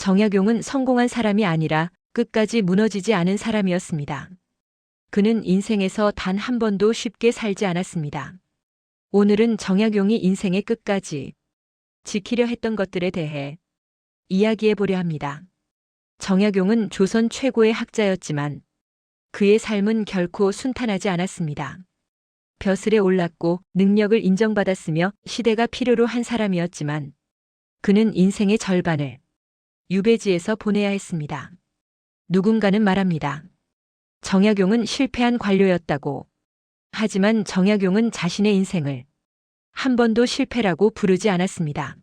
정약용은 성공한 사람이 아니라 끝까지 무너지지 않은 사람이었습니다. 그는 인생에서 단 한 번도 쉽게 살지 않았습니다. 오늘은 정약용이 인생의 끝까지 지키려 했던 것들에 대해 이야기해 보려 합니다. 정약용은 조선 최고의 학자였지만 그의 삶은 결코 순탄하지 않았습니다. 벼슬에 올랐고 능력을 인정받았으며 시대가 필요로 한 사람이었지만 그는 인생의 절반을 유배지에서 보내야 했습니다. 누군가는 말합니다. 정약용은 실패한 관료였다고. 하지만 정약용은 자신의 인생을 한 번도 실패라고 부르지 않았습니다.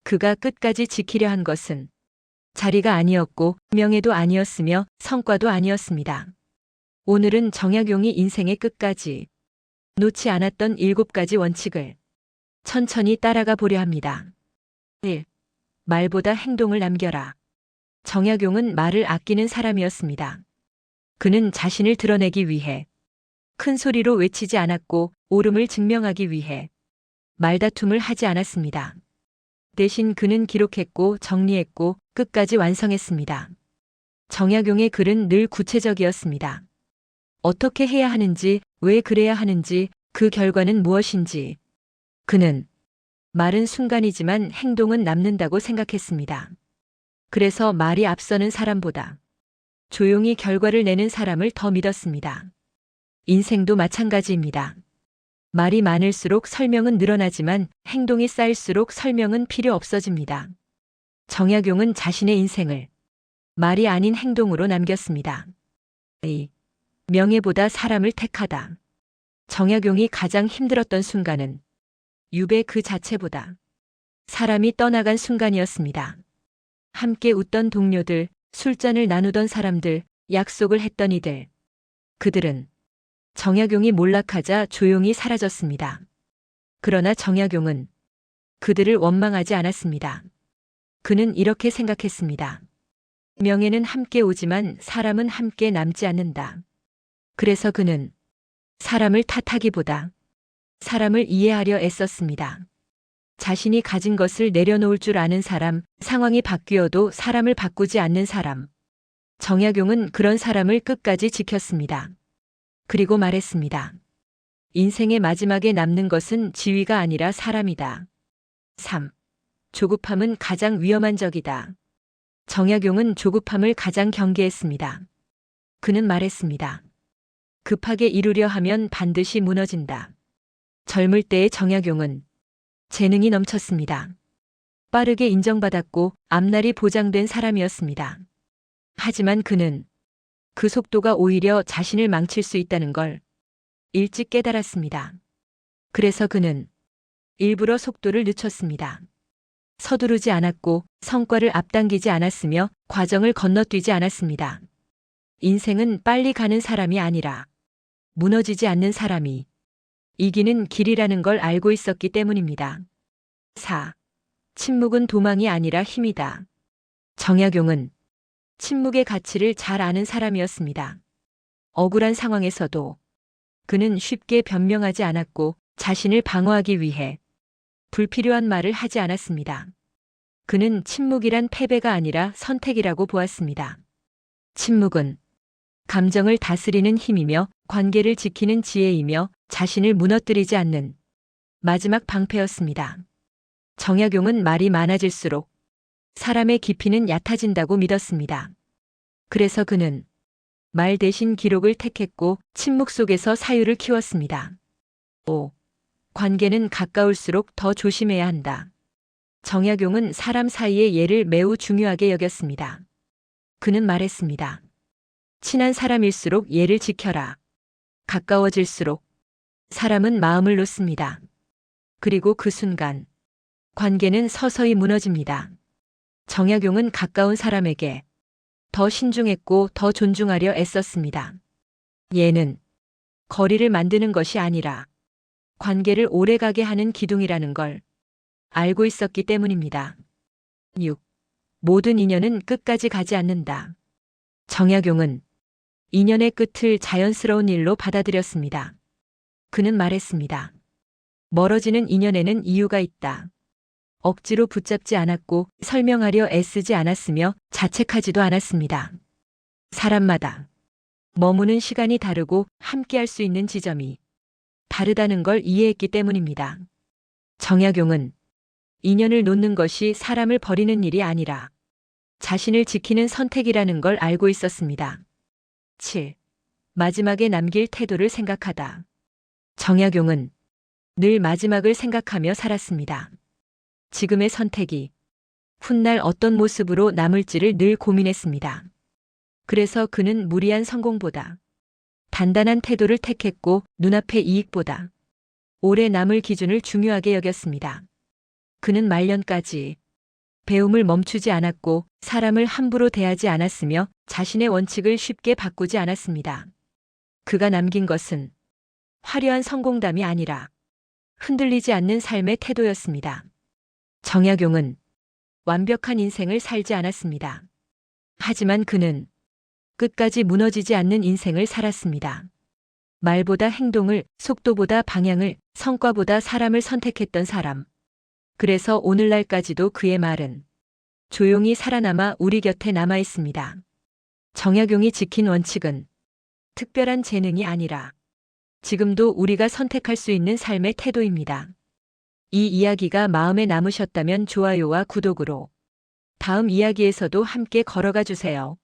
그가 끝까지 지키려 한 것은 자리가 아니었고 명예도 아니었으며 성과도 아니었습니다. 오늘은 정약용이 인생의 끝까지 놓지 않았던 7가지 원칙을 천천히 따라가 보려 합니다. 1. 말보다 행동을 남겨라. 정약용은 말을 아끼는 사람이었습니다. 그는 자신을 드러내기 위해 큰 소리로 외치지 않았고 옳음을 증명하기 위해 말다툼을 하지 않았습니다. 대신 그는 기록했고 정리했고 끝까지 완성했습니다. 정약용의 글은 늘 구체적이었습니다. 어떻게 해야 하는지, 왜 그래야 하는지, 그 결과는 무엇인지. 그는 말은 순간이지만 행동은 남는다고 생각했습니다. 그래서 말이 앞서는 사람보다 조용히 결과를 내는 사람을 더 믿었습니다. 인생도 마찬가지입니다. 말이 많을수록 설명은 늘어나지만 행동이 쌓일수록 설명은 필요 없어집니다. 정약용은 자신의 인생을 말이 아닌 행동으로 남겼습니다. 2. 명예보다 사람을 택하다. 정약용이 가장 힘들었던 순간은 유배 그 자체보다 사람이 떠나간 순간이었습니다. 함께 웃던 동료들, 술잔을 나누던 사람들, 약속을 했던 이들. 그들은 정약용이 몰락하자 조용히 사라졌습니다. 그러나 정약용은 그들을 원망하지 않았습니다. 그는 이렇게 생각했습니다. 명예는 함께 오지만 사람은 함께 남지 않는다. 그래서 그는 사람을 탓하기보다 사람을 이해하려 애썼습니다. 자신이 가진 것을 내려놓을 줄 아는 사람, 상황이 바뀌어도 사람을 바꾸지 않는 사람. 정약용은 그런 사람을 끝까지 지켰습니다. 그리고 말했습니다. 인생의 마지막에 남는 것은 지위가 아니라 사람이다. 3. 조급함은 가장 위험한 적이다. 정약용은 조급함을 가장 경계했습니다. 그는 말했습니다. 급하게 이루려 하면 반드시 무너진다. 젊을 때의 정약용은 재능이 넘쳤습니다. 빠르게 인정받았고 앞날이 보장된 사람이었습니다. 하지만 그는 그 속도가 오히려 자신을 망칠 수 있다는 걸 일찍 깨달았습니다. 그래서 그는 일부러 속도를 늦췄습니다. 서두르지 않았고 성과를 앞당기지 않았으며 과정을 건너뛰지 않았습니다. 인생은 빨리 가는 사람이 아니라 무너지지 않는 사람이 이기는 길이라는 걸 알고 있었기 때문입니다. 4. 침묵은 도망이 아니라 힘이다. 정약용은 침묵의 가치를 잘 아는 사람이었습니다. 억울한 상황에서도 그는 쉽게 변명하지 않았고 자신을 방어하기 위해 불필요한 말을 하지 않았습니다. 그는 침묵이란 패배가 아니라 선택이라고 보았습니다. 침묵은 감정을 다스리는 힘이며 관계를 지키는 지혜이며 자신을 무너뜨리지 않는 마지막 방패였습니다. 정약용은 말이 많아질수록 사람의 깊이는 얕아진다고 믿었습니다. 그래서 그는 말 대신 기록을 택했고 침묵 속에서 사유를 키웠습니다. 5. 관계는 가까울수록 더 조심해야 한다. 정약용은 사람 사이의 예를 매우 중요하게 여겼습니다. 그는 말했습니다. 친한 사람일수록 예를 지켜라. 가까워질수록 사람은 마음을 놓습니다. 그리고 그 순간 관계는 서서히 무너집니다. 정약용은 가까운 사람에게 더 신중했고 더 존중하려 애썼습니다. 예는 거리를 만드는 것이 아니라 관계를 오래가게 하는 기둥이라는 걸 알고 있었기 때문입니다. 6. 모든 인연은 끝까지 가지 않는다. 정약용은 인연의 끝을 자연스러운 일로 받아들였습니다. 그는 말했습니다. 멀어지는 인연에는 이유가 있다. 억지로 붙잡지 않았고 설명하려 애쓰지 않았으며 자책하지도 않았습니다. 사람마다 머무는 시간이 다르고 함께할 수 있는 지점이 다르다는 걸 이해했기 때문입니다. 정약용은 인연을 놓는 것이 사람을 버리는 일이 아니라 자신을 지키는 선택이라는 걸 알고 있었습니다. 7. 마지막에 남길 태도를 생각하다. 정약용은 늘 마지막을 생각하며 살았습니다. 지금의 선택이 훗날 어떤 모습으로 남을지를 늘 고민했습니다. 그래서 그는 무리한 성공보다 단단한 태도를 택했고 눈앞의 이익보다 오래 남을 기준을 중요하게 여겼습니다. 그는 말년까지 배움을 멈추지 않았고 사람을 함부로 대하지 않았으며 자신의 원칙을 쉽게 바꾸지 않았습니다. 그가 남긴 것은 화려한 성공담이 아니라 흔들리지 않는 삶의 태도였습니다. 정약용은 완벽한 인생을 살지 않았습니다. 하지만 그는 끝까지 무너지지 않는 인생을 살았습니다. 말보다 행동을, 속도보다 방향을, 성과보다 사람을 선택했던 사람. 그래서 오늘날까지도 그의 말은 조용히 살아남아 우리 곁에 남아 있습니다. 정약용이 지킨 원칙은 특별한 재능이 아니라 지금도 우리가 선택할 수 있는 삶의 태도입니다. 이 이야기가 마음에 남으셨다면 좋아요와 구독으로 다음 이야기에서도 함께 걸어가 주세요.